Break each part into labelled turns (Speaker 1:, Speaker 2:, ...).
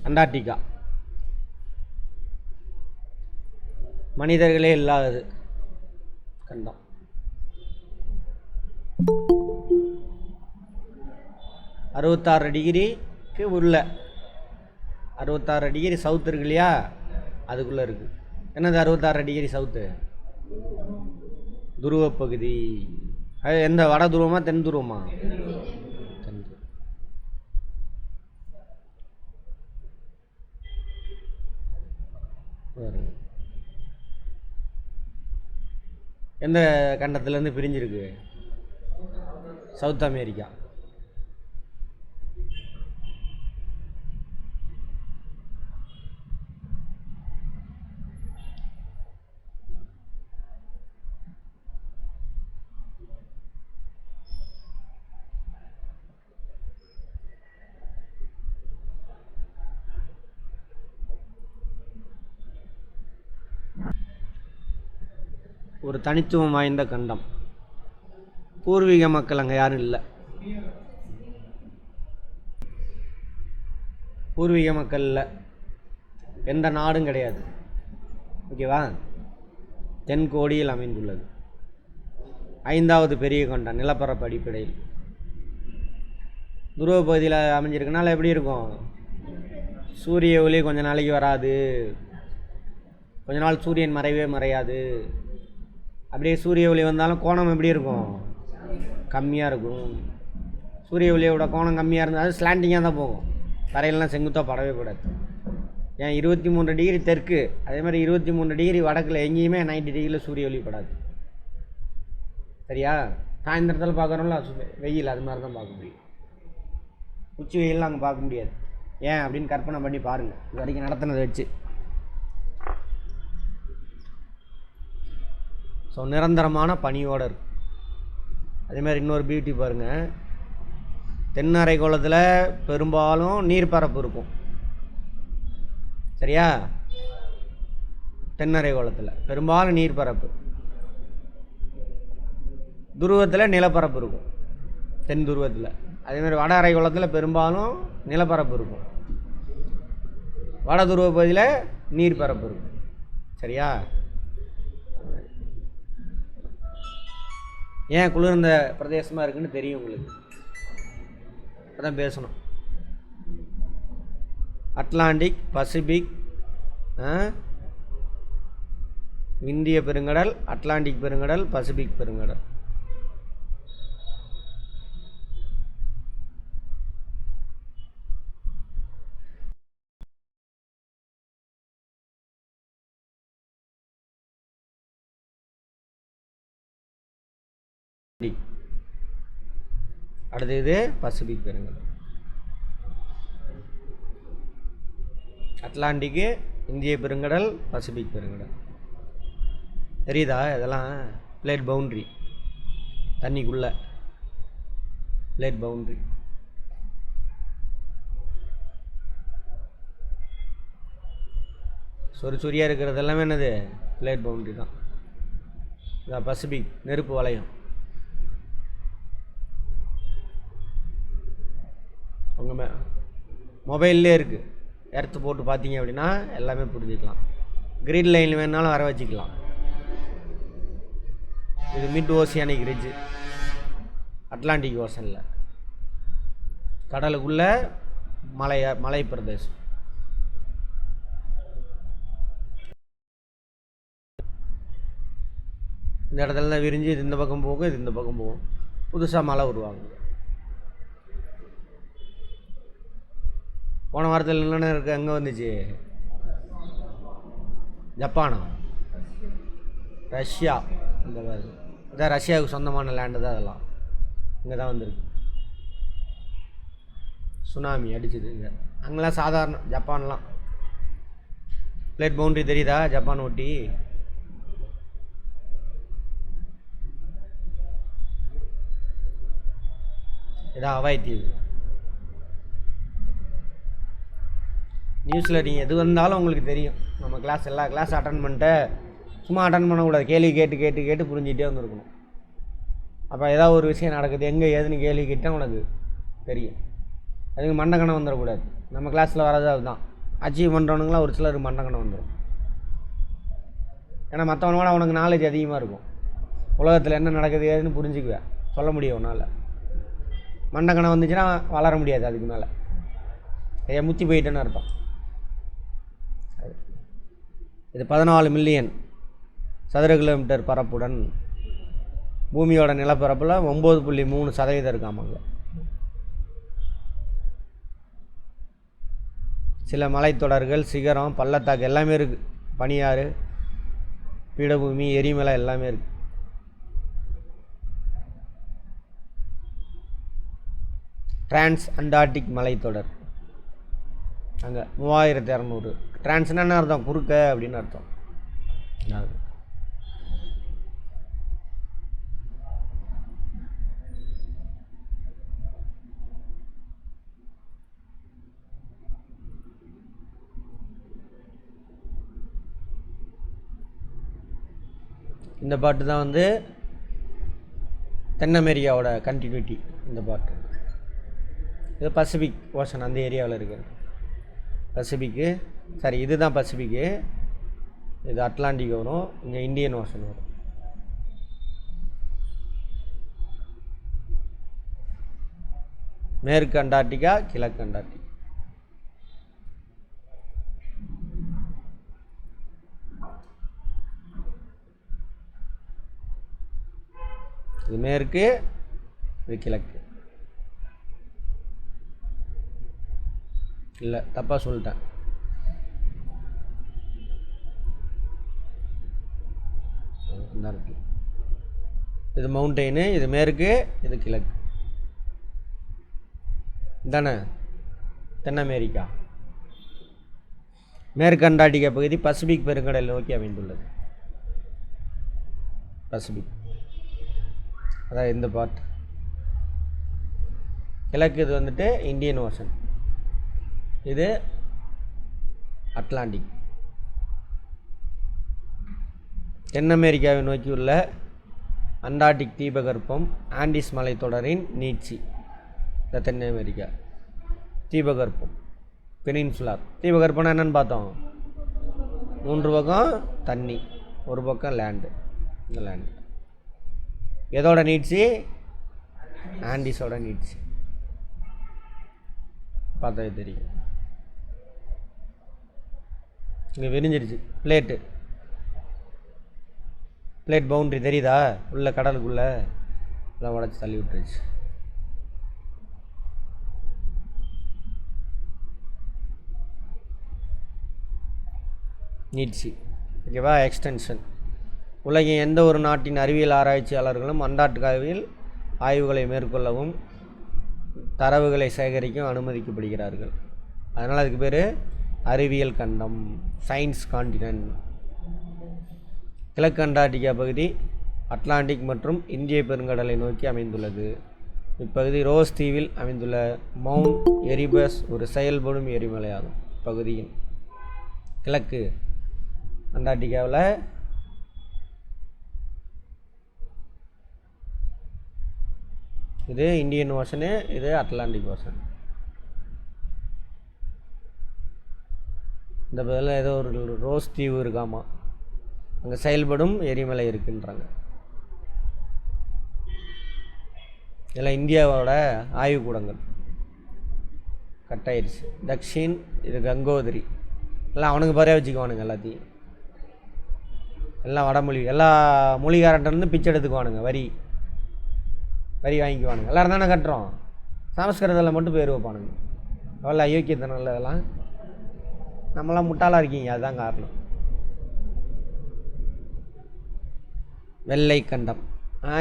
Speaker 1: Antarctica. மனிதர்களே இல்லாதது கண்டம். அறுபத்தாறு டிகிரிக்கு உள்ள 66 டிகிரி சவுத் இருக்கு இல்லையா, அதுக்குள்ளே இருக்குது. என்னது 66 டிகிரி சவுத்து? துருவ பகுதி. அது எந்த வட துருவமா தென் துருவமா? தென் துருவம். எந்த கண்டத்துலேருந்து பிரிஞ்சிருக்கு? South America. ஒரு தனித்துவம் வாய்ந்த கண்டம். பூர்வீக மக்கள் அங்கே யாரும் இல்லை. பூர்வீக மக்கள் இல்லை, எந்த நாடும் கிடையாது. ஓகேவா? தென்கோடியில் அமைந்துள்ளது. 5வது பெரிய கண்டம் நிலப்பரப்பு அடிப்படையில். துருவ பகுதியில் அமைஞ்சிருக்கனால எப்படி இருக்கும்? சூரிய ஒளி கொஞ்ச நாளைக்கு வராது, கொஞ்ச நாள் சூரியன் மறையவே மறையாது. அப்படியே சூரிய ஒளி வந்தாலும் கோணம் எப்படி இருக்கும்? கம்மியாக இருக்கும். சூரிய ஒளியோட கோணம் கம்மியாக இருந்தால் அது ஸ்லாண்டிங்காக தான் போகும், தரையிலலாம் செங்குத்தாக படவே கூடாது. ஏன் 23 டிகிரி தெற்கு, அதே மாதிரி 23 டிகிரி வடக்கில் எங்கேயுமே 90 டிகிரியில் சூரிய ஒளி படாது. சரியா? சாயந்தரத்தில் பார்க்குறோம்ல வெயில், அது மாதிரி தான் பார்க்க முடியும். உச்சி வெயிலெலாம் அங்கே பார்க்க முடியாது. ஏன் அப்படின்னு கற்பனை பண்ணி பாருங்கள், இது வரைக்கும் நடத்தினதை வச்சு. ஸோ நிரந்தரமான பனியோடு இருக்கும். அதேமாதிரி இன்னொரு பியூட்டி பாருங்கள், தென்னரைக்கோளத்தில் பெரும்பாலும் நீர்ப்பரப்பு இருக்கும். சரியா? தென்னரைக்கோளத்தில் பெரும்பாலும் நீர்ப்பரப்பு. துருவத்தில் நிலப்பரப்பு இருக்கும், தென் துருவத்தில். அதேமாதிரி வட அரைக்கோளத்தில் பெரும்பாலும் நிலப்பரப்பு இருக்கும், வட துருவ பகுதியில் நீர்ப்பரப்பு இருக்கும். சரியா? ஏன் குளிர்ந்த பிரதேசமாக இருக்குன்னு தெரியும் உங்களுக்கு, அதான் பேசணும். அட்லாண்டிக், பசிபிக், இந்திய பெருங்கடல், அட்லாண்டிக் பெருங்கடல், பசிபிக் பெருங்கடல். அடுத்து இது பசிபிக் பெருங்கடல். அட்லாண்டிக்கு, இந்திய பெருங்கடல், பசிபிக் பெருங்கடல். தெரியுதா? இதெல்லாம் பிளேட் பவுண்ட்ரி, தண்ணிக்குள்ள பிளேட் பவுண்ட்ரி. சொரியாக இருக்கிறது எல்லாமே என்னது? பிளேட் பவுண்ட்ரி தான். இதான் பசிபிக் நெருப்பு வளையம். உங்கள் மொபைல்லே இருக்குது, எர்த்து போட்டு பார்த்தீங்க அப்படின்னா எல்லாமே புரிஞ்சுக்கலாம். கிரீன் லைன் வேணாலும் வர வச்சுக்கலாம். இது மிட் ஓசியானிக் ரிட்ஜ், அட்லாண்டிக் ஓஷனில், கடலுக்குள்ள மலை பிரதேசம். இந்த இடத்துல தான் விரிஞ்சு இது இந்த பக்கம் போகும், இது இந்த பக்கம் போகும், புதுசாக மலை உருவாகும். போன வாரத்தில் என்னென்ன இருக்குது? அங்கே வந்துச்சு ஜப்பானா, ரஷ்யா. இதான் ரஷ்யாவுக்கு சொந்தமான லேண்டு தான். அதெல்லாம் இங்கே தான் வந்துருக்கு. சுனாமி அடிச்சுது இங்கே. அங்கெல்லாம் சாதாரண, ஜப்பான்லாம் பிளேட் பவுண்ட்ரி தெரியுதா? ஜப்பான் ஒட்டி இதான் ஹவாய் தீவு. நியூஸில் நீங்கள் எது வந்தாலும் உங்களுக்கு தெரியும். நம்ம கிளாஸ் எல்லா கிளாஸ் அட்டன் பண்ணிட்டு சும்மா அட்டன் பண்ணக்கூடாது, கேள்வி கேட்டு கேட்டு கேட்டு புரிஞ்சிகிட்டே வந்துருக்கணும். அப்போ ஏதாவது ஒரு விஷயம் நடக்குது, எங்கே ஏதுன்னு கேள்வி கேட்டால் உனக்கு தெரியும். அதுக்கு மண்டக்கணம் வந்துடக்கூடாது. நம்ம கிளாஸில் வர்றது அதுதான். அச்சீவ் பண்ணுறவனுங்களாம் ஒரு சிலருக்கு மண்டக்கணம் வந்துடும். ஏன்னா மற்றவனோட அவனுக்கு நாலேஜ் அதிகமாக இருக்கும். உலகத்தில் என்ன நடக்குது ஏதுன்னு புரிஞ்சுக்குவேன், சொல்ல முடியும் உன்னால். மண்டக்கணம் வந்துச்சுன்னா வளர முடியாது. அதுக்கு மேலே முத்தி போயிட்டேன்னு அர்த்தம். இது 14 மில்லியன் சதுர கிலோமீட்டர் பரப்புடன் பூமியோட நிலப்பரப்பில் 9.3% இருக்காமாங்க. சில மலைத்தொடர்கள், சிகரம், பள்ளத்தாக்கு எல்லாமே இருக்குது. பனியாறு, பீடபூமி, எரிமலை எல்லாமே இருக்குது. டிரான்ஸ் அண்டார்டிக் மலைத்தொடர் அங்கே 3200. டிரான்ஸ்னா என்ன அர்த்தம்? குறுக்க அப்படின்னு அர்த்தம். இந்த பாட்டு தான் வந்து தென் அமெரிக்காவோட கண்டினியூட்டி. இந்த பாட்டு இது பசிபிக் ஓஷன் அந்த ஏரியாவில் இருக்குது. பசிபிக்கு சரி, இதுதான் பசிபிக்கு. இது அட்லாண்டிக் வரும், இங்கே இந்தியன் ஓஷன் வரும். மேற்கு அண்டார்டிகா, கிழக்கு அண்டார்டிகா. இது மேற்கு, இது கிழக்கு. இல்லை, தப்பாக சொல்லிட்டேன். இது மவுண்டெயின், இது மேற்கு, இது கிழக்கு தானே. தென் அமெரிக்கா. மேற்கு அண்டார்டிகா பகுதி பசிபிக் பெருங்கடல் நோக்கி அமைந்துள்ளது. பசிபிக் அதான் இந்த பார்ட். கிழக்கு இது வந்துட்டு இந்தியன் ஓஷன், இது அட்லாண்டிக். தென் அமெரிக்காவை நோக்கியுள்ள அண்டார்டிக் தீபகற்பம் ஆண்டிஸ் மலைத்தொடரின் நீட்சி. இந்த தென் அமெரிக்கா தீபகற்பம் பெனின்சுலார். தீபகற்பம்னா என்னென்னு பார்த்தோம்? 3 பக்கம் தண்ணி, ஒரு பக்கம் லேண்டு. இந்த லேண்டு எதோட நீட்சி? ஆண்டிஸோட நீட்சி. பார்த்தாவே தெரியும். இங்கே விரிஞ்சிருச்சு பிளேட் பவுண்ட்ரி தெரியுதா? உள்ள கடலுக்குள்ளே எல்லாம் உடச்சி தள்ளி விட்டுருச்சு. நீட்சி ஓகேவா. எக்ஸ்டென்ஷன். உலகின் எந்த ஒரு நாட்டின் அறிவியல் ஆராய்ச்சியாளர்களும் அண்டார்டிகாவில் ஆய்வுகளை மேற்கொள்ளவும் தரவுகளை சேகரிக்கவும் அனுமதிக்கப்படுகிறார்கள். அதனால் அதுக்கு பேர் அறிவியல் கண்டம், சயின்ஸ் கான்டினென்ட். கிழக்கு அண்டார்டிகா பகுதி அட்லாண்டிக் மற்றும் இந்திய பெருங்கடலை நோக்கி அமைந்துள்ளது. இப்பகுதி ரோஸ் தீவில் அமைந்துள்ள மவுண்ட் எரிபஸ் ஒரு செயல்படும் எரிமலையாகும். பகுதியின் கிழக்கு அண்டார்டிகாவில் இது இந்தியன் ஓஷனு, இது அட்லாண்டிக் ஓஷன். இந்த பதில் ஏதோ ஒரு ரோஸ் தீவு இருக்காமா, அங்கே செயல்படும் எரிமலை இருக்குன்றாங்க. இதெல்லாம் இந்தியாவோட ஆய்வுக்கூடங்கள். கட்டாயிருச்சு. தக்ஷின், இது கங்கோதிரி. எல்லாம் அவனுக்கு பறைய வச்சுக்குவானுங்க. எல்லாத்தையும் எல்லாம் வடமொழி, எல்லா மொழிகாரன்ட்டு பிச்சை எடுத்துக்குவானுங்க. வரி வாங்கிக்குவானுங்க. எல்லோரும் தானே கட்டுறோம். சமஸ்கிருதத்தில் மட்டும் பேர் வைப்பானுங்க. அவ்வளோ அயோக்கியத்தனம் இல்லை இதெல்லாம். நம்மளாம் முட்டாளாக இருக்கீங்க, அதுதான் காரணம். வெள்ளை கண்டம்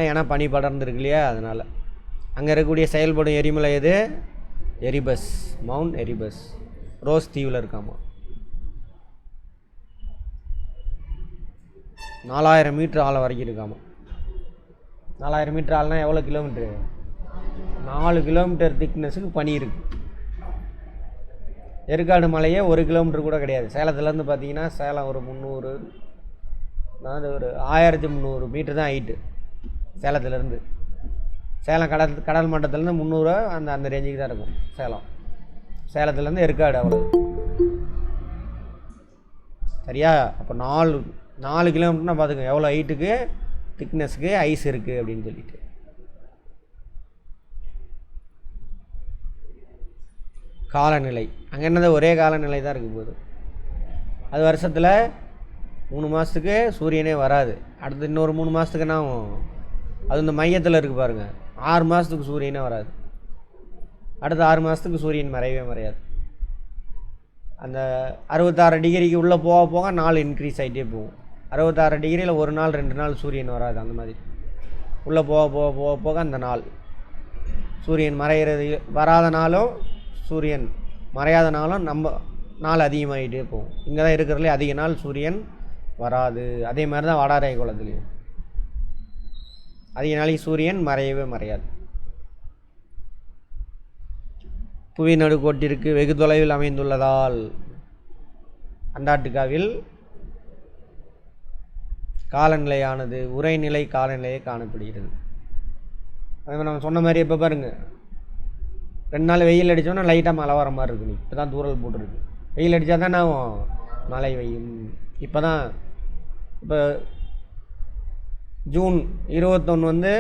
Speaker 1: ஏன்னா பனி படர்ந்துருக்கு இல்லையா, அதனால். அங்கே இருக்கக்கூடிய செயல்படும் எரிமலை எது? Erebus, mount Erebus. ரோஸ் தீவில் இருக்காமா. 4000 மீட்டர் ஆழம் வரைக்கும் இருக்காமா. 4000 மீட்டர் ஆள்னா எவ்வளோ கிலோமீட்ரு? 4 கிலோமீட்டர் திக்னஸுக்கு பனி இருக்குது. ஏற்காடு மலையே 1 கிலோமீட்டர் கூட கிடையாது. சேலத்துலேருந்து பார்த்தீங்கன்னா சேலம் ஒரு 300, அதாவது ஒரு 1300 மீட்டர் தான் ஹைட்டு சேலத்துலேருந்து. சேலம் கடல் மட்டத்துலேருந்து 300 அந்த ரேஞ்சுக்கு தான் இருக்கும் சேலத்துலேருந்து ஏற்காடு. அவ்வளோ சரியா? அப்போ 4 கிலோமீட்டர்னா பார்த்துக்கோங்க எவ்வளோ ஹைட்டுக்கு திக்னஸ்க்கு ஐஸ் இருக்குது அப்படின்னு சொல்லிட்டு. காலநிலை அங்கே என்னது ஒரே காலநிலை தான் இருக்க போகுது. அது வருஷத்தில் 3 மாதத்துக்கு சூரியனே வராது. அடுத்து இன்னொரு 3 மாதத்துக்கு என்ன ஆகும்? அது இந்த மையத்தில் இருக்குது பாருங்கள், 6 மாதத்துக்கு சூரியனே வராது. அடுத்த 6 மாதத்துக்கு சூரியன் மறையவே மறையாது. அந்த 66 டிகிரிக்கு உள்ளே போக போக நாள் இன்க்ரீஸ் ஆகிட்டே போகும். 66 டிகிரியில் 1 நாள் 2 நாள் சூரியன் வராது. அந்த மாதிரி உள்ளே போக போக போக போக அந்த நாள் சூரியன் மறைகிறது வராத நாளும் சூரியன் மறையாத நாளும் நம்ம நாள் அதிகமாகிட்டே போகும். இங்கே தான் இருக்கிறதுலே அதிக நாள் சூரியன் வராது. அதே மாதிரி தான் வடாரை குளத்துலேயும் அதிக நாளைக்கு சூரியன் மறையவே மறையாது. புவி நடுக்கோட்டிற்கு வெகு தொலைவில் அமைந்துள்ளதால் அண்டார்டிகாவில் காலநிலையானது உறைநிலை காலநிலையை காணப்படுகிறது. அது நம்ம சொன்ன மாதிரி இப்போ பாருங்கள், 2 நாள் வெயில் அடித்தோன்னா லைட்டாக மழை வர மாதிரி இருக்குது. இப்போ தான் தூரல் போட்டுருக்கு. வெயில் அடித்தா தான் நான் மழை பெய்யும். இப்போ ஜூன் 21 வந்து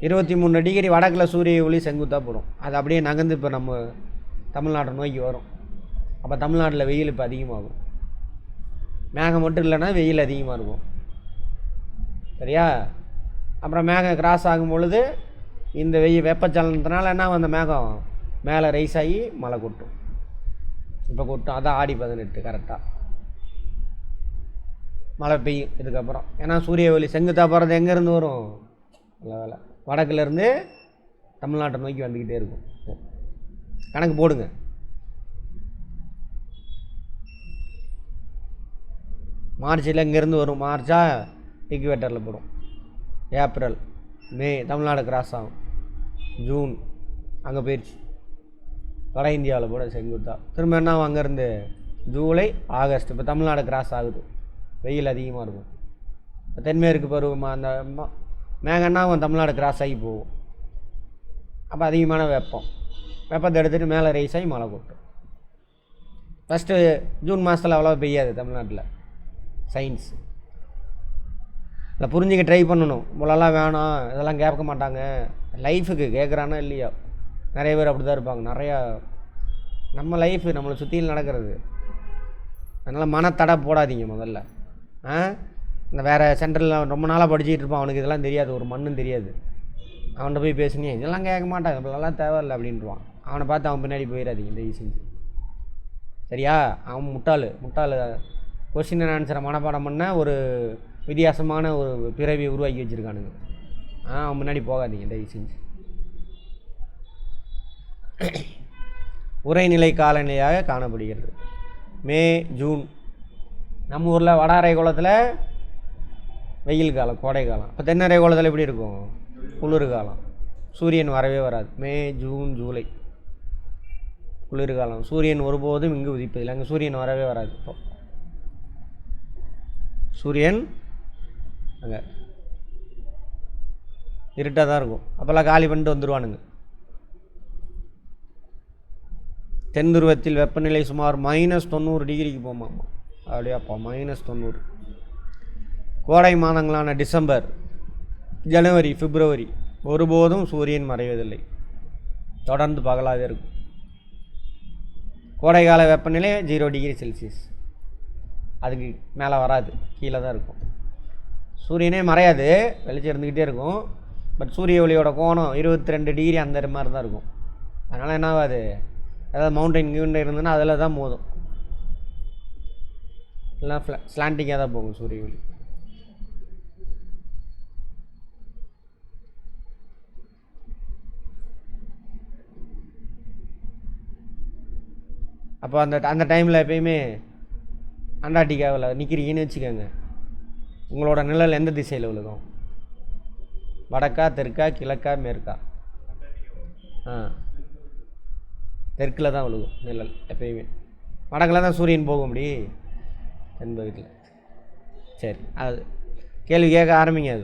Speaker 1: 23 டிகிரி வடக்கில் சூரிய ஒளி செங்குத்தாக போடும். அது அப்படியே நகர்ந்து இப்போ நம்ம தமிழ்நாட்டை நோக்கி வரும். அப்போ தமிழ்நாட்டில் வெயில் இப்போ அதிகமாகும். மேகம் மட்டும் இல்லைன்னா வெயில் அதிகமாக இருக்கும். சரியா? அப்புறம் மேகம் கிராஸ் ஆகும் பொழுது இந்த வெப்பச்சலனத்தினால என்ன அந்த மேகம் மேலே ரைஸ் ஆகி மழை கொட்டும். இப்போ கொட்டும். அதான் ஆடி 18 கரெக்டாக மழை பெய்யும் இதுக்கப்புறம். ஏன்னா சூரிய ஒளி செங்குத்தாக போகிறது எங்கேருந்து வரும்? நல்ல வேலை வடக்குலேருந்து தமிழ்நாட்டை நோக்கி வந்துக்கிட்டே இருக்கும். கணக்கு போடுங்க. மார்ச்சில் இங்கேருந்து வரும். மார்ச்சா ஈக்குவேட்டரில் போடும். ஏப்ரல் மே தமிழ்நாடு கிராஸ் ஆகும். ஜூன் அங்கே போயிடுச்சு. வட இந்தியாவில் போட செங்குத்தா. திரும்ப என்ன அங்கேருந்து ஜூலை ஆகஸ்ட் இப்போ தமிழ்நாடு கிராஸ் ஆகுது. வெயில் அதிகமாக இருக்கும். இப்போ தென்மேற்கு பருவமாக அந்த மேகன்னா தமிழ்நாடு கிராஸ் ஆகி போகும். அப்போ அதிகமான வெப்பத்தை எடுத்துகிட்டு மேலே ரைஸ் ஆகி மழை கொட்டும். ஃபஸ்ட்டு ஜூன் மாதத்தில் அவ்வளோ பெய்யாது தமிழ்நாட்டில். சயின்ஸ் இல்லை புரிஞ்சுக்க ட்ரை பண்ணணும். இவ்வளோலாம் வேணாம், இதெல்லாம் கேட்க மாட்டாங்க. லைஃபுக்கு கேட்குறானா இல்லையா? நிறைய பேர் அப்படி தான் இருப்பாங்க. நிறையா நம்ம லைஃபு நம்மளை சுற்றியில் நடக்கிறது. அதனால் மனத்தடை போடாதீங்க முதல்ல. இந்த வேறு சென்ட்ரலில் ரொம்ப நாளாக படிச்சுக்கிட்டு இருப்பான், அவனுக்கு இதெல்லாம் தெரியாது, ஒரு மண்ணும் தெரியாது. அவன்கிட்ட போய் பேசுனீங்க, இதெல்லாம் கேட்க மாட்டான், இப்படிலாம் தேவையில்லை அப்படின்ட்டுவான். அவனை பார்த்து அவன் பின்னாடி போயிடாதீங்க இந்த செஞ்சு. சரியா? அவன் முட்டாள். கொஸ்டின் அண்ட் ஆன்சரை மனப்பாடம் பண்ண ஒரு வித்தியாசமான ஒரு பிறவியை உருவாக்கி வச்சுருக்கானுங்க. அவன் முன்னாடி போகாதீங்க தயவு செஞ்சு. உறைநிலை காலநிலையாக காணப்படுகிறது. மே ஜூன் நம்ம ஊரில் வடாரை குளத்தில் வெயில் காலம், கோடை காலம். இப்போ தென்னரை குளத்தில் எப்படி இருக்கும்? குளிர் காலம். சூரியன் வரவே வராது. மே ஜூன் ஜூலை குளிர்காலம். சூரியன் ஒருபோதும் இங்கு உதிப்பதில்லை. அங்கே சூரியன் வரவே வராது. இப்போ சூரியன் அங்கே இருட்டாக தான் இருக்கும். அப்போல்லாம் காலி பண்ணிட்டு வந்துடுவானுங்க. தென் துருவத்தில் வெப்பநிலை சுமார் -90 டிகிரிக்கு போமாமா. அப்படியாப்பா, -90. கோடை மாதங்களான டிசம்பர், ஜனவரி, பிப்ரவரி ஒருபோதும் சூரியன் மறைவதில்லை. தொடர்ந்து பகலாகவே இருக்கும். கோடைக்கால வெப்பநிலை 0 டிகிரி செல்சியஸ். அதுக்கு மேலே வராது, கீழே தான் இருக்கும். சூரியனே மறையாது, வெளிச்சம் இருந்துக்கிட்டே இருக்கும். பட் சூரிய ஒளியோட கோணம் 22 டிகிரி அந்த மாதிரி தான் இருக்கும். அதனால் என்ன ஆகாது, ஏதாவது மவுண்டைன் கியூண்டை இருந்ததுன்னா அதில் தான் மோதும். எல்லாம் ஸ்லாண்டிங்காக தான் போகும் சூரிய ஒளி. அப்போ அந்த டைமில் எப்பயுமே அண்டார்டிகாவில் நிற்கிறீங்கன்னு வச்சுக்கோங்க, உங்களோட நிழல் எந்த திசையில் விழுகும்? வடக்கா, தெற்கா, கிழக்கா, மேற்கா? தெற்கில் தான் விழுகும் நிழல் எப்பயுமே. வடக்கில் தான் சூரியன் போகும் அப்படி தென்பகுதியில். சரி, அது கேள்வி கேட்க ஆரம்பிங்க.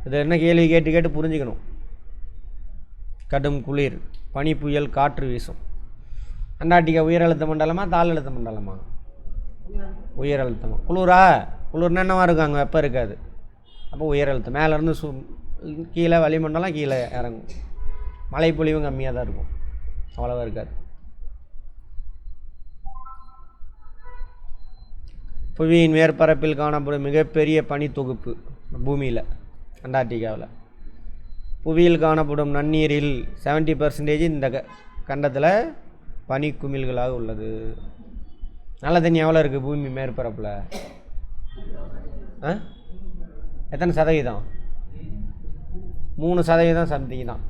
Speaker 1: இது என்ன கேள்வி கேட்டு புரிஞ்சுக்கணும். கடும் குளிர், பனி புயல், காற்று வீசும். அண்டார்டிகா உயர் அழுத்த மண்டலமா தாழ் அழுத்த மண்டலமா? உயர் அழுத்தமாக. குளிர்னா என்னவா இருக்கும், அங்கே வெப்பம் இருக்காது. அப்போ உயர் அழுத்தம். மேலேருந்து கீழே வளிமண்டலம் கீழே இறங்கும். மழைப்பொழிவும் கம்மியாக தான் இருக்கும், அவ்வளோவா இருக்காது. புவியின் மேற்பரப்பில் காணப்படும் மிகப்பெரிய பனி தொகுப்பு பூமியில் அண்டார்டிகாவில். புவியில் காணப்படும் நன்னீரில் 70% இந்த கண்டத்தில் பனி குமிழ்களாக உள்ளது. நல்ல தண்ணி எவ்வளோ இருக்குது பூமி மேற்பரப்பில்? எத்தனை சதவீதம்? 3% சம்திங் தான்.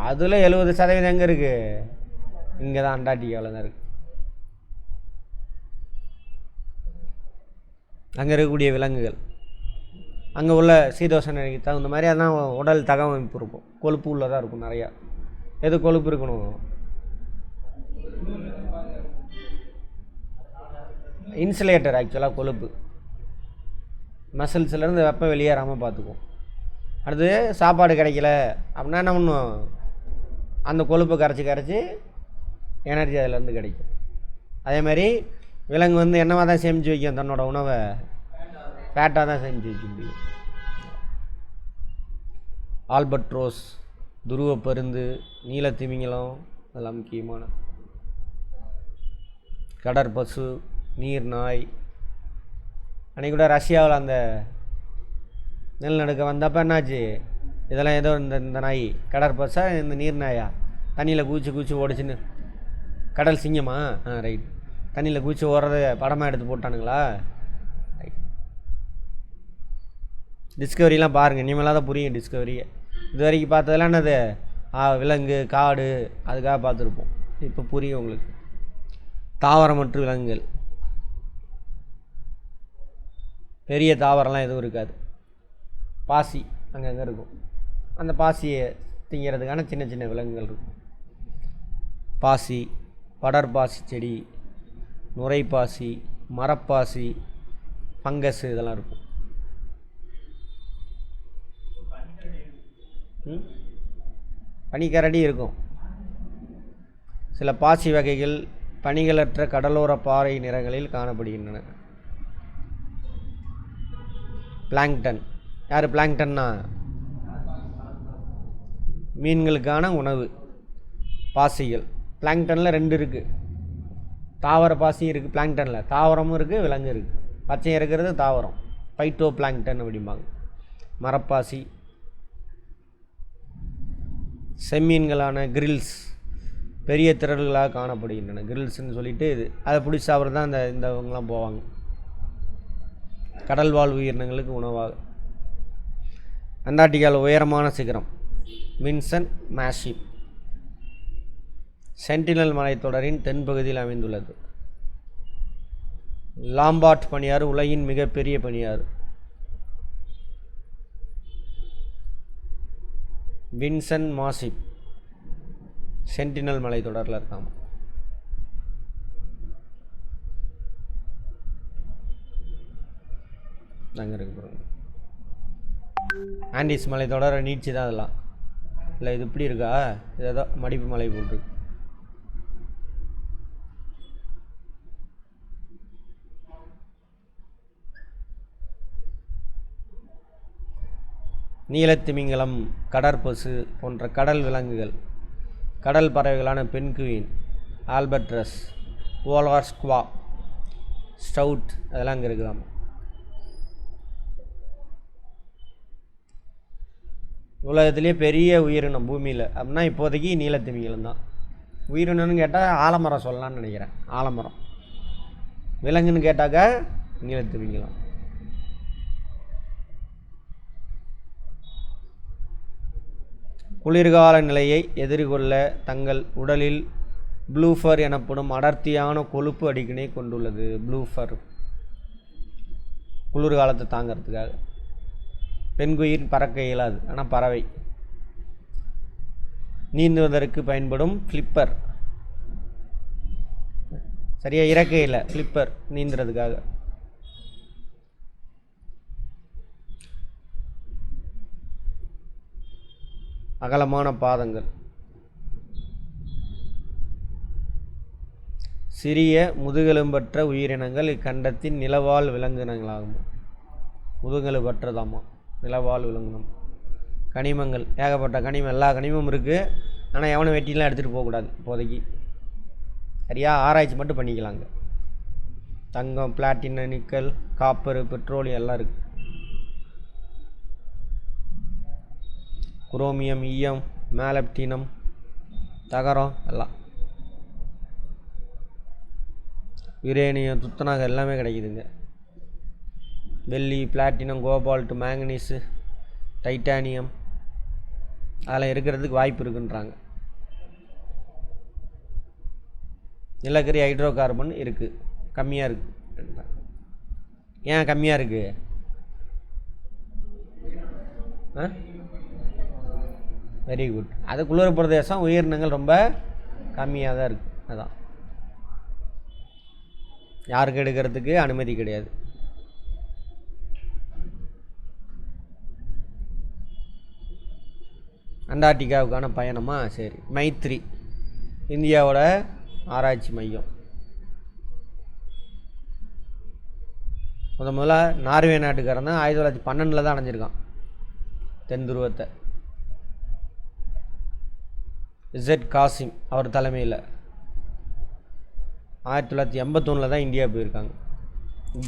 Speaker 1: அதில் 70% எங்கே இருக்குது? இங்கே தான், அண்டார்டிகாவில் தான் இருக்குது. அங்கே இருக்கக்கூடிய விலங்குகள், அங்கே உள்ள சீதோஷ நிலைக்கு தகுந்த மாதிரி அதான் உடல் தகவமைப்பு இருக்கும். கொழுப்பு உள்ளதாக இருக்கும் நிறையா. எது கொழுப்பு இருக்கணும்? இன்சுலேட்டர் ஆக்சுவலாக கொழுப்பு. மசில்ஸ்லேருந்து வெப்பம் வெளியேறாமல் பார்த்துக்கும். அடுத்து சாப்பாடு கிடைக்கல அப்படின்னா என்ன பண்ணும்? அந்த கொழுப்பை கரைச்சி எனர்ஜி அதிலேருந்து கிடைக்கும். அதே மாதிரி விலங்கு என்னவாக தான் சேமித்து வைக்கும் தன்னோட உணவை? ஃபேட்டாக தான் சேமித்து வைக்க முடியும். ஆல்பட்ரோஸ், துருவ பருந்து, நீலத்திமிங்கலம் அதெல்லாம் முக்கியமான. கடற்பசு, நீர் நாய். அன்றைக்கி கூட ரஷ்யாவில் அந்த நிலநடுக்க வந்தப்போ என்னாச்சு? இதெல்லாம் ஏதோ இந்த நாய் கடற்பசா இந்த நீர் நாயா தண்ணியில் குதிச்சு ஓடிச்சுன்னு. கடல் சிங்கமா? ரைட். தண்ணியில் குதிச்சு ஓடுறத படமாக எடுத்து போட்டானுங்களா? ரைட். டிஸ்கவரிலாம் பாருங்கள், இனிமேலாக தான் புரியும் டிஸ்கவரியை. இது வரைக்கும் பார்த்ததெல்லாம் என்னது? விலங்கு, காடு, அதுக்காக பார்த்துருப்போம். இப்போ புரியும் உங்களுக்கு. தாவரம் மற்றும் விலங்குகள். பெரிய தாவரம்லாம் எதுவும் இருக்காது. பாசி அங்கங்கே இருக்கும். அந்த பாசியை திங்கிறதுக்கான சின்ன சின்ன விலங்குகள் இருக்கும். பாசி, படர்பாசி செடி, நுரைப்பாசி, மரப்பாசி, ஃபங்கஸ் இதெல்லாம் இருக்கும். பனிக்கரடி இருக்கும். சில பாசி வகைகள் பனிகளற்ற கடலோர பாறை நிறங்களில் காணப்படுகின்றன. பிளாங்டன். யார் பிளாங்டன்னா? மீன்களுக்கான உணவு பாசிகள். பிளாங்டனில் 2 இருக்குது. தாவர பாசி இருக்குது பிளாங்டனில். தாவரமும் இருக்குது, விலங்கு இருக்குது. பச்சையாக இருக்கிறது தாவரம், பைட்டோ பிளாங்டன் அப்படிம்பாங்க. மரப்பாசி. செம்மீன்களான கிரில்ஸ் பெரிய திரள்களாக காணப்படுகின்றன. கிரில்ஸ்ன்னு சொல்லிட்டு இது அதை பிடிச்சி சாப்பிட்றது தான் இந்தவங்களாம் போவாங்க. கடல் வாழ் உயிரினங்களுக்கு உணவாக. அண்டார்டிகாவில் உயரமான சிகரம் வின்சன் மாசிப் சென்டினல் மலைத்தொடரின் தென்பகுதியில் அமைந்துள்ளது. லாம்பார்ட் பனியாறு உலகின் மிகப்பெரிய பனியாறு. வின்சன் மாசிப் சென்டினல் மலைத்தொடரில் இருக்காம. அங்கே இருக்கு பாருங்க. ஆண்டிஸ் மலைத்தொடர நீட்சி தான் அதெல்லாம். இல்லை இது இப்படி இருக்கா? இது ஏதோ மடிப்பு மலை போட்டிருக்கு. நீலத்திமிங்கலம், கடற்பசு போன்ற கடல் விலங்குகள். கடல் பறவைகளான பென்குயின், ஆல்பட்ரஸ், ஓலார்ஸ்குவா, ஸ்டவுட் அதெல்லாம் அங்கே இருக்குதாம். உலகத்திலேயே பெரிய உயிரினம் பூமியில் அப்படின்னா இப்போதைக்கு நீலத்திமிங்கலம் தான். உயிரினம்னு கேட்டால் ஆலமரம் சொல்லலான்னு நினைக்கிறேன். ஆலமரம். விலங்குன்னு கேட்டாக்கா நீலத்திமிங்கலம். குளிர்கால நிலையை எதிர்கொள்ள தங்கள் உடலில் ப்ளூஃபர் எனப்படும் அடர்த்தியான கொழுப்பு அடுக்கினை கொண்டுள்ளது. ப்ளூஃபர் குளிர்காலத்தை தாங்கிறதுக்காக. பென்குயின் பறக்க இயலாது, ஆனால் பறவை. நீந்துவதற்கு பயன்படும் ஃப்ளிப்பர். சரியாக இறக்கையில் ஃப்ளிப்பர் நீந்துறதுக்காக. அகலமான பாதங்கள். சிறிய முதுகெலும்பற்ற உயிரினங்கள் இக்கண்டத்தின் நிலவாழ் விலங்கினங்களாகும். முதுகெலும்பற்றதாமா நிலவாழ் விலங்கினம். கனிமங்கள் ஏகப்பட்ட கனிமம், எல்லா கனிமமும் இருக்குது. ஆனால் எவனும் வெட்டிலாம் எடுத்துகிட்டு போகக்கூடாது இப்போதைக்கு. சரியா? ஆராய்ச்சி மட்டும் பண்ணிக்கலாங்க. தங்கம், பிளாட்டினம், நிக்கல், காப்பரு, பெட்ரோலியம் எல்லாம் இருக்குது. குரோமியம், ஈயம், மேலப்டினம், தகரம் எல்லாம், யுரேனியம், துத்தநாகம் எல்லாமே கிடைக்குதுங்க. வெள்ளி, பிளாட்டினம், கோபால்ட், மேங்கனீஸு, டைட்டானியம் அதெல்லாம் இருக்கிறதுக்கு வாய்ப்பு இருக்குன்றாங்க. நிலக்கரி, ஹைட்ரோ கார்பன் இருக்குது, கம்மியாக இருக்குது. ஏன் கம்மியாக இருக்குது? Very good. அது குளிர் பிரதேசம், உயிரினங்கள் ரொம்ப கம்மியாக தான் இருக்குது. அதான் யாருக்கு எடுக்கிறதுக்கு அனுமதி கிடையாது. அண்டார்டிகாவுக்கான பயணமா? சரி. மைத்ரி இந்தியாவோட ஆராய்ச்சி மையம். முதல்ல நார்வே நாட்டுக்காரன் தான் 1912 தான் அடைஞ்சிருக்கான் தென் துருவத்தை. இசட் காசிம் அவர் தலைமையில் 1981 தான் இந்தியா போயிருக்காங்க.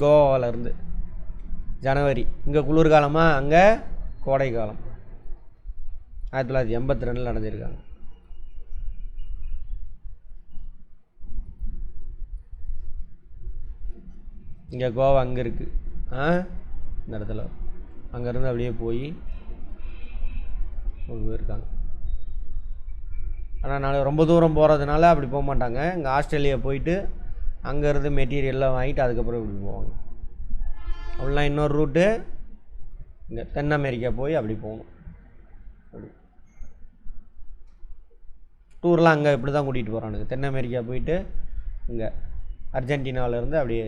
Speaker 1: கோவாவிலேருந்து. ஜனவரி. இங்கே குளிர்காலமாக, அங்கே கோடை காலம். 1982 அடைஞ்சிருக்காங்க. இங்கே கோவா அங்கே இருக்குது, இந்த இடத்துல. அங்கேருந்து அப்படியே போய் போயிருக்காங்க. ஆனால் நான் ரொம்ப தூரம் போகிறதுனால அப்படி போக மாட்டாங்க. இங்கே ஆஸ்திரேலியா போயிட்டு அங்கேருந்து மெட்டீரியல்லாம் வாங்கிட்டு அதுக்கப்புறம் இப்படி போவாங்க. அப்படிலாம் இன்னொரு ரூட்டு இங்கே தென் அமெரிக்கா போய் அப்படி போகணும். அப்படி டூர்லாம் அங்கே இப்படி தான் கூட்டிகிட்டு போகிறானுங்க. தென் அமெரிக்கா போயிட்டு இங்கே அர்ஜென்டினாவிலேருந்து அப்படியே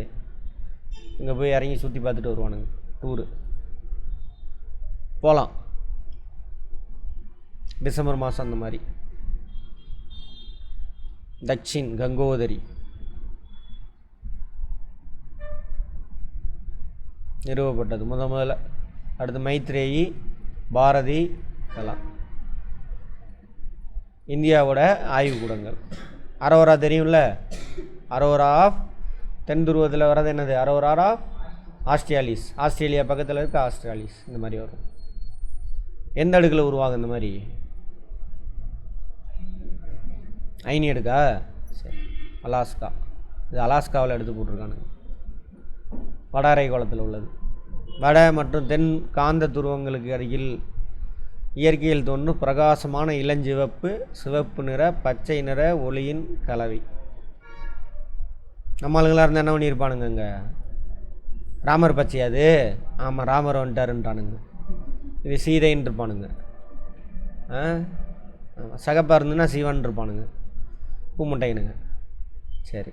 Speaker 1: இங்கே போய் இறங்கி சுற்றி பார்த்துட்டு வருவானுங்க. டூரு போகலாம் டிசம்பர் மாதம் அந்த மாதிரி. தக்ஷின் கங்கோதரி நிறுவப்பட்டது முதல்ல. அடுத்து மைத்ரேயி, பாரதி எல்லாம் இந்தியாவோட ஆய்வுக்கூடங்கள். அரோரா தெரியும்ல? அரோரா ஆஃப் தென் துருவத்தில் வர்றது என்னது? அரோரா ஆஃப் ஆஸ்ட்ரேலிஸ். ஆஸ்திரேலியா பக்கத்தில் இருக்க ஆஸ்ட்ரேலிஸ். இந்த மாதிரி வரும். எந்த அடுக்கில் உருவாகும் இந்த மாதிரி? ஐனி எடுக்கா? சரி. அலாஸ்கா. இது அலாஸ்காவில் எடுத்து போட்டிருக்கானுங்க. வட அரைக்கோளத்தில் உள்ளது. வட மற்றும் தென் காந்த துருவங்களுக்கு அருகில் இயற்கையில் தோன்றும் பிரகாசமான இளஞ்சிவப்பு, சிவப்பு நிற, பச்சை நிற ஒளியின் கலவை. நம்மளுங்களாக இருந்தால் என்ன பண்ணியிருப்பானுங்க? இங்கே ராமர் பச்சையாது. ஆமாம், ராமர் வந்துட்டாருன்ட்டானுங்க. இது சீதைன்னு இருப்பானுங்க. சகப்பாக இருந்துன்னா சிவன் இருப்பானுங்க. பூமுட்டைனுங்க. சரி.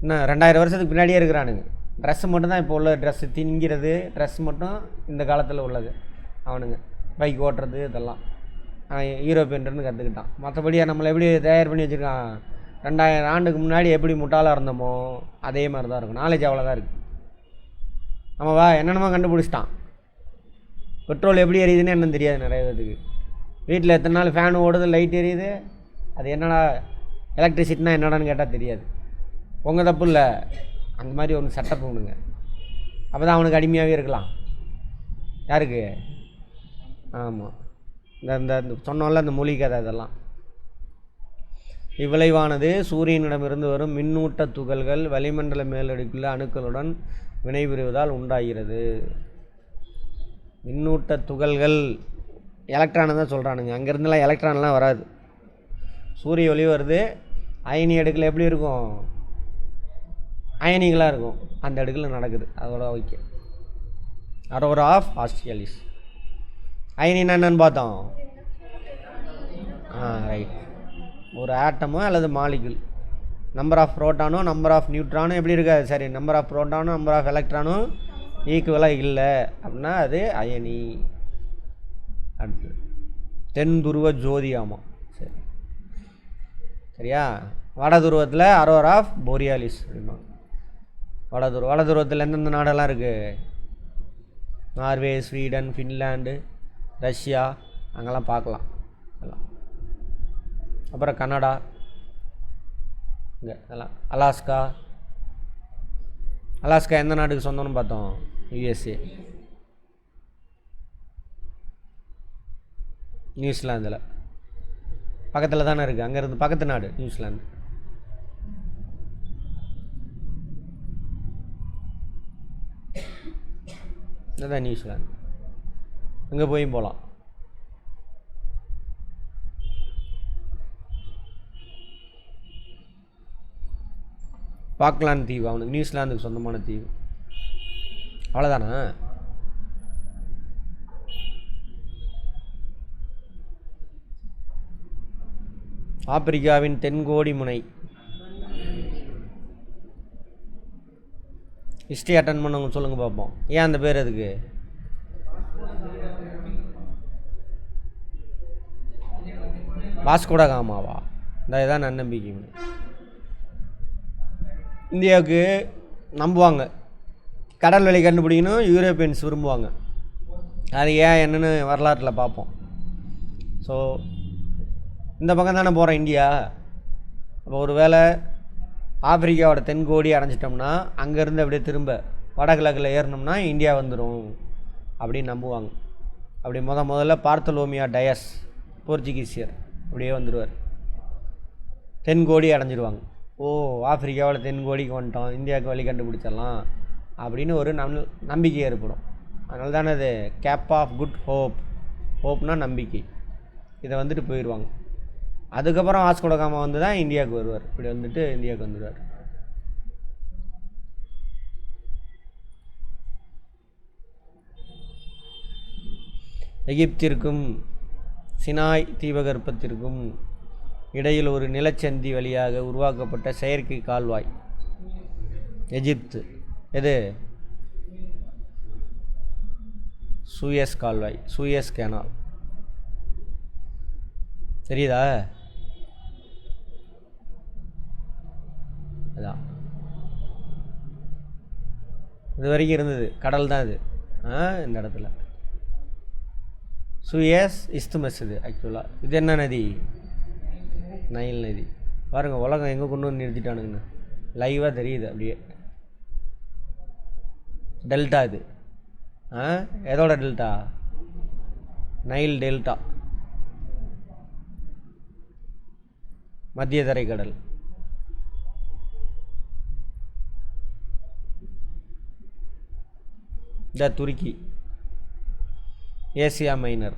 Speaker 1: இன்னும் 2000 வருஷத்துக்கு பின்னாடியே இருக்கிறானுங்க. ட்ரெஸ்ஸு மட்டும்தான் இப்போ உள்ள ட்ரெஸ்ஸு. திங்கிறது ட்ரெஸ் மட்டும் இந்த காலத்தில் உள்ளது. அவனுங்க பைக் ஓட்டுறது இதெல்லாம் யூரோப்பியன்ட்டு கற்றுக்கிட்டான். மற்றபடி நம்மளை எப்படி தயார் பண்ணி வச்சுருக்கான்? 2000 ஆண்டுக்கு முன்னாடி எப்படி முட்டாளாக இருந்தோமோ அதே மாதிரி தான் இருக்கும். நாலேஜ் அவ்வளோ தான் இருக்குது. ஆமாவா? என்னென்னமோ கண்டுபிடிச்சிட்டான். பெட்ரோல் எப்படி எரியுதுன்னு என்னன்னு தெரியாது நிறைய பேருக்கு. வீட்டில் எத்தனை நாள் ஃபேன் ஓடுது, லைட் எரியுது, அது என்னடா எலக்ட்ரிசிட்டினா என்னடான்னு கேட்டால் தெரியாது. உங்கள் தப்பு இல்லை, அந்த மாதிரி ஒன்று செட்டப் பண்ணுங்க. அப்போ தான் அவனுக்கு அடிமையாகவே இருக்கலாம். யாருக்கு? ஆமாம், இந்த சொன்னோம்ல இந்த மொழி கதை இதெல்லாம். இவ்விளைவானது சூரியனிடமிருந்து வரும் மின்னூட்ட துகள்கள் வளிமண்டல மேலடுக்குள்ள அணுக்களுடன் வினைபுரிவதால் உண்டாகிறது. மின்னூட்ட துகள்கள் எலக்ட்ரானை தான் சொல்கிறானுங்க. அங்கேருந்துலாம் எலக்ட்ரான்லாம் வராது. சூரிய ஒளி வருது, அயனி அடுக்கில் எப்படி இருக்கும்? அயனிகளாக இருக்கும். அந்த அடுக்கில் நடக்குது. அதோட ஓகே. Aurora of australis. அயனின்னா என்னன்னு பார்த்தோம். ரைட். ஒரு ஆட்டமோ அல்லது மாலிகுல். நம்பர் ஆஃப் புரோட்டானும் நம்பர் ஆஃப் நியூட்ரானும் எப்படி இருக்காது? சரி, நம்பர் ஆஃப் புரோட்டானும் நம்பர் ஆஃப் எலக்ட்ரானும் ஈக்குவலாக இல்லை அப்படின்னா அது அயனி. அடுத்து தென் துருவ ஜோதி. ஆமாம், சரி. சரியா? வட துருவத்தில் அரோரா ஆஃப் போரியாலிஸ் அப்படிம்பாங்க. வட துருவத்தில் எந்தெந்த நாடெல்லாம் இருக்குது? நார்வே, ஸ்வீடன், ஃபின்லாண்டு, ரஷ்யா, அங்கெல்லாம் பார்க்கலாம். அப்புறம் கனடா, இங்கே அதெல்லாம் அலாஸ்கா எந்த நாட்டுக்கு சொந்தம்னு பார்த்தோம்? யுஎஸ்ஏ. நியூசிலாந்தில் பக்கத்தில் தானே இருக்குது, அங்கேருந்து பக்கத்து நாடு நியூசிலாந்து. இதுதான் நியூசிலாந்து. அங்கே போயும் போகலாம். பாக்லாந்து தீவு அவனுக்கு நியூசிலாந்துக்கு சொந்தமான தீவு. அவ்வளோதானா? ஆப்பிரிக்காவின் தென்கோடி முனை. ஹிஸ்ட்ரி அட்டன் பண்ணவங்க சொல்லுங்கள் பார்ப்போம். ஏன் அந்த பேர் அதுக்கு? வாஸ்கோட காமாவா? இந்த இதான் நன்னம்பிக்கை. இந்தியாவுக்கு நம்புவாங்க, கடல் வழி கண்டுபிடிக்கணும் யூரோப்பியன்ஸ் விரும்புவாங்க. அது ஏன் என்னன்னு வரலாற்றில் பார்ப்போம். ஸோ இந்த பக்கம் தானே போகிறோம் இந்தியா. அப்போ ஒரு வேளை ஆப்பிரிக்காவோட தென்கோடி அடைஞ்சிட்டோம்னா அங்கேருந்து அப்படியே திரும்ப வடகிழக்கில் ஏறினோம்னா இந்தியா வந்துடும் அப்படின்னு நம்புவாங்க. அப்படி முதல்ல பார்த்தலோமியா டயஸ் போர்ச்சுகீசியர் அப்படியே வந்துடுவார், தென்கோடி அடைஞ்சிடுவாங்க. ஓ, ஆப்பிரிக்காவோட தென்கோடிக்கு வந்துட்டோம், இந்தியாவுக்கு வழி கண்டுபிடிச்சிடலாம் அப்படின்னு ஒரு நம்பிக்கை ஏற்படும். அதனால தானே அது கேப் ஆஃப் குட் ஹோப்னா நம்பிக்கை. இதை வந்துட்டு போயிடுவாங்க. அதுக்கப்புறம் வாஸ்கோட காமா வந்து தான் இந்தியாவுக்கு வருவார். இப்படி வந்துட்டு இந்தியாவுக்கு வந்துடுவார். எகிப்திற்கும் சினாய் தீபகற்பத்திற்கும் இடையில் ஒரு நிலச்சந்தி வழியாக உருவாக்கப்பட்ட செயற்கை கால்வாய் எகிப்து. எது? சூயஸ் கால்வாய், சூயஸ் கேனால். தெரியுதா? அதான் இது வரைக்கும் இருந்தது கடல் தான் இது. இந்த இடத்துல சூயஸ் இஸ்துமஸ். இது ஆக்சுவலாக இது என்ன நதி? நைல் நதி. பாருங்கள், உலகம் எங்கே கொண்டு வந்து நிறுத்திட்டானுங்கன்னு லைவாக தெரியுது. அப்படியே டெல்டா இது. எதோட டெல்டா? நைல் டெல்டா, மத்திய தரைக்கடல். இந்த துருக்கி, ஏசியா மைனர்.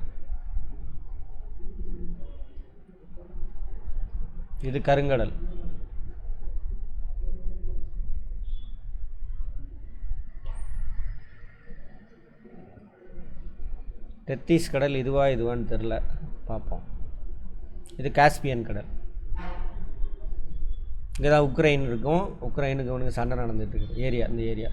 Speaker 1: இது கருங்கடல். தெத்தீஸ் கடல் இதுவான்னு தெரில, பார்ப்போம். இது காஸ்பியன் கடல். இங்கே தான் உக்ரைன் இருக்கும். உக்ரைனுக்கு அவனுக்கு சண்டை நடந்துட்டு இருக்கு ஏரியா, இந்த ஏரியா.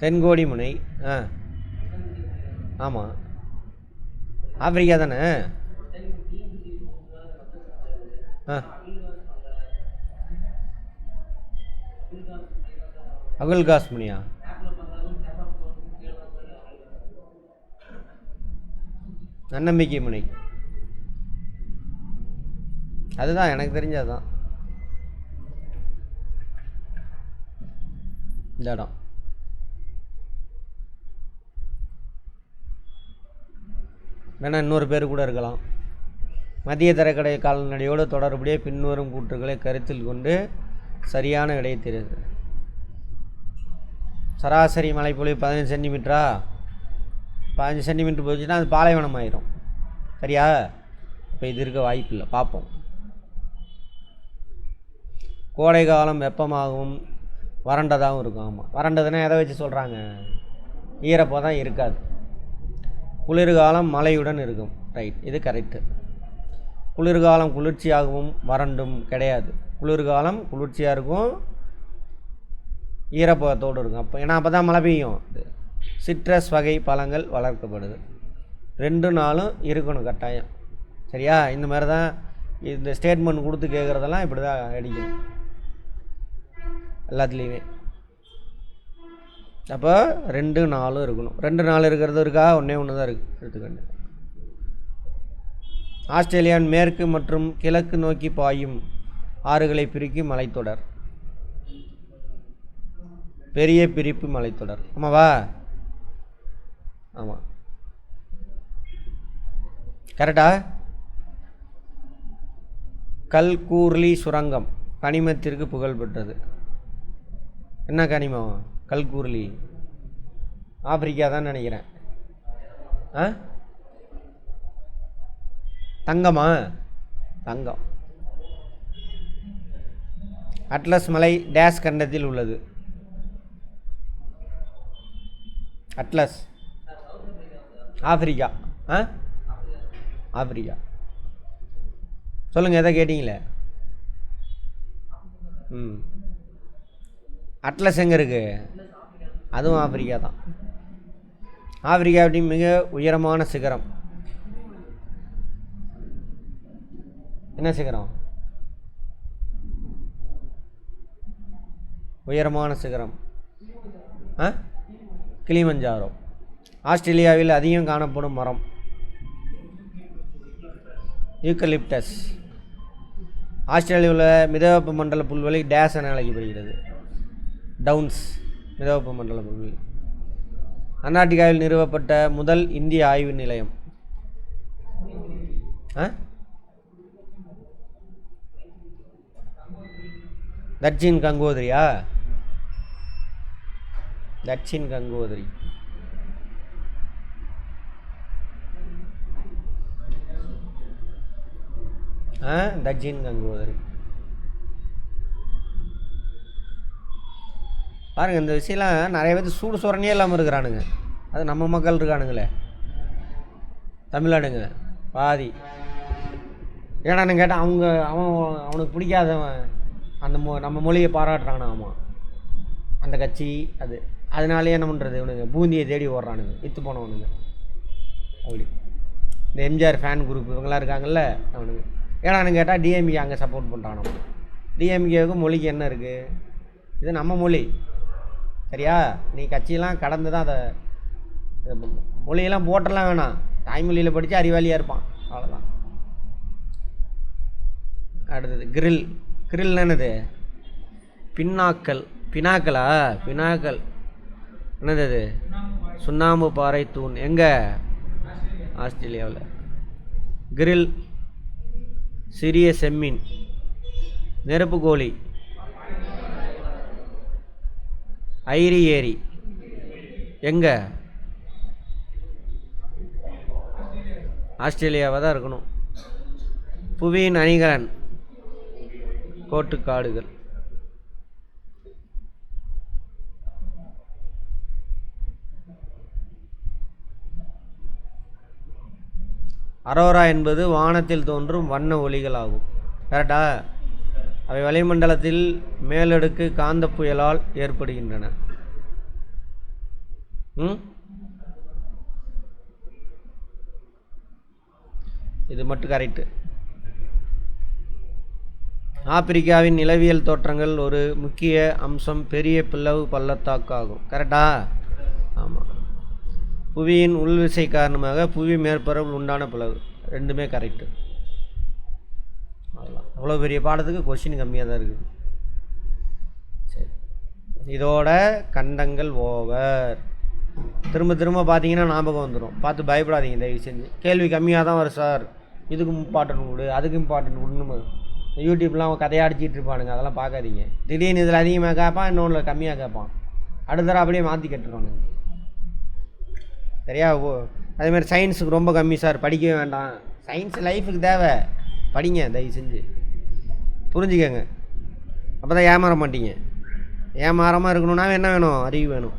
Speaker 1: தென்கோடி முனை. ஆமாம், ஆப்பிரிக்கா தானே. அகுல்காஸ் முனியா? நன்னம்பிக்கை முனை. அதுதான் எனக்கு தெரிஞ்சதுதான் இந்த இடம். வேணா இன்னொரு பேர் கூட இருக்கலாம். மத்திய தரைக்கடை கால்நடையோடு தொடர்புடைய பின்வரும் கூற்றுகளை கருத்தில் கொண்டு சரியான விடையை தெரியுது. சராசரி மழைப்பொழிவு 15 சென்டிமீட்டரா? 15 சென்டிமீட்டர் போச்சுன்னா அது பாலைவனம் ஆயிரும். சரியா? இப்போ இது இருக்க வாய்ப்பு இல்லை. பார்ப்போம். கோடை காலம் வெப்பமாகவும் வறண்டதாகவும் இருக்கும். ஆமாம், வறண்டதுன்னா எதை வச்சு சொல்கிறாங்க? ஈரப்பதம் இருக்காது. குளிர்காலம் மழையுடன் இருக்கும். ரைட், இது கரெக்டு. குளிர்காலம் குளிர்ச்சியாகவும் வறண்டும் கிடையாது. குளிர்காலம் குளிர்ச்சியாக இருக்கும், ஈரப்பதத்தோடு இருக்கும். அப்போ தான் மழை பெய்யும். சிட்ரஸ் வகை பழங்கள் வளர்க்கப்படுது. 2 நாளும் இருக்கணும் கட்டாயம். சரியா? இந்த மாதிரி தான் இந்த ஸ்டேட்மெண்ட் கொடுத்து கேட்குறதெல்லாம் இப்படி தான் அடிக்கணும் எல்லாத்துலேயுமே. அப்போ 2 நாளும் இருக்கணும். 2 நாள் இருக்கிறது இருக்கா? ஒன்று தான் இருக்குது. எடுத்துக்கண்டு ஆஸ்திரேலியாவின் மேற்கு மற்றும் கிழக்கு நோக்கி பாயும் ஆறுகளை பிரிக்கும் மலைத்தொடர் பெரிய பிரிப்பு மலைத்தொடர். ஆமாவா? ஆமாம், கரெக்டா? கல்கூர்லி சுரங்கம் கனிமத்திற்கு புகழ் பெற்றது. என்ன கனிமம்? கல்கூர்லி. ஆப்பிரிக்கா தான் நினைக்கிறேன். தங்கமா? தங்கம். அட்லஸ் மலை டேஸ் கண்டத்தில் உள்ளது. Atlas Africa. ஆப்பிரிக்கா. சொல்லுங்கள், எதை கேட்டிங்களே? அட்லஸ் எங்கே இருக்குது? அதுவும் ஆப்பிரிக்கா தான். ஆப்பிரிக்காவின் மிக உயரமான சிகரம் என்ன சிகரம்? உயரமான சிகரம் கிளிமஞ்சாரோ. ஆஸ்திரேலியாவில் அதிகம் காணப்படும் மரம் யூக்கலிப்டஸ். ஆஸ்திரேலியாவில் மிதவெப்ப மண்டல புல்வெளி டேஸ் என அழைக்கப்படுகிறது. டவுன்ஸ். மிதவெப்ப மண்டல புல்வெளி. அண்டார்டிகாவில் நிறுவப்பட்ட முதல் இந்திய ஆய்வு நிலையம் தட்சின் கங்கோத்ரியா? தட்சின் கங்கோத்ரி. தட்சின் கங்கோத்ரி. பாருங்கள், இந்த விஷயம்லாம் நிறைய பேர் சூடு சொரணியே இல்லாமல் இருக்கிறானுங்க. அது நம்ம மக்கள் இருக்கானுங்களே, தமிழ்நாடுங்க பாதி. ஏன்னான்னு கேட்டால் அவனுக்கு பிடிக்காதவன் அந்த நம்ம மொழியை பாராட்டுறானா? ஆமாம், அந்த கட்சி அதனாலே என்ன பண்ணுறது, இவனுங்க பூந்தியை தேடி ஓடுறானுங்க, இத்து போனவனுங்க. அப்படி இந்த எம்ஜிஆர் ஃபேன் குரூப் இவங்களாம் இருக்காங்கல்ல அவனுங்க. ஏன்னான்னு கேட்டால் டிஎம்கே அங்கே சப்போர்ட் பண்ணுறான். நம்ம டிஎம்கேவுக்கு மொழிக்கு என்ன இருக்குது? இது நம்ம மொழி. சரியா? நீ கட்சியெல்லாம் கடந்து தான் அதை மொழியெல்லாம் போட்டெல்லாம் வேணாம். தாய்மொழியில் படித்து அறிவாளியாக இருப்பான், அவ்வளோதான். அடுத்தது கிரில். கிரில் என்னது? பின்னாக்கல். பினாக்கலா? பினாக்கல் என்னது அது? சுண்ணாம்பு பாறை தூண். எங்கே? ஆஸ்திரேலியாவில். கிரில் சிறிய செம்மீன். நெருப்பு கோழி ஐரி ஏரி. எங்கே? ஆஸ்திரேலியாவாக தான் இருக்கணும். புவியின் அணிகலன் கோட்டுக்காடுகள். அரோரா என்பது வானத்தில் தோன்றும் வண்ண ஒளிகள் ஆகும். கரெக்டா? அவை வளிமண்டலத்தில் மேலடுக்கு காந்த புயலால் ஏற்படுகின்றன. இது மட்டும் கரெக்டு. ஆப்பிரிக்காவின் நிலவியல் தோற்றங்கள் ஒரு முக்கிய அம்சம் பெரிய பிளவு பள்ளத்தாக்கு ஆகும். கரெக்டா? ஆமாம். புவியின் உள்விசை காரணமாக புவி மேற்பரப்பில் உண்டான பிளவு. ரெண்டுமே கரெக்டு. அவ்வளோதான். அவ்வளோ பெரிய பாடத்துக்கு கொஸ்டின் கம்மியாக தான் இருக்குது. சரி, இதோட கண்டங்கள் ஓவர். திரும்ப திரும்ப பார்த்தீங்கன்னா ஞாபகம் வந்துடும். பார்த்து பயப்படாதீங்க தயவு செஞ்சு. கேள்வி கம்மியாக தான் வரும் சார், இதுக்கு இம்பார்ட்டன்ட் கொடு, அதுக்கு இம்பார்ட்டன்ட் கொடுன்னு யூடியூப்லாம் அவன் கதையாக அடிச்சிட்டு இருப்பானுங்க. அதெல்லாம் பார்க்காதீங்க. திடீர்னு இதில் அதிகமாக கேட்பான், இன்னொன்றில் கம்மியாக கேட்பான். அடுத்த தடவை அப்படியே மாற்றி கட்டுருவானுங்க. சரியா? அதேமாதிரி சயின்ஸுக்கு ரொம்ப கம்மி சார், படிக்கவே வேண்டாம். சயின்ஸ் லைஃபுக்கு தேவை, படிங்க தயவு செஞ்சு, புரிஞ்சுக்கங்க. அப்போ தான் ஏமாற மாட்டீங்க. ஏமாறாமல் இருக்கணுன்னா என்ன வேணும்? அறிவு வேணும்.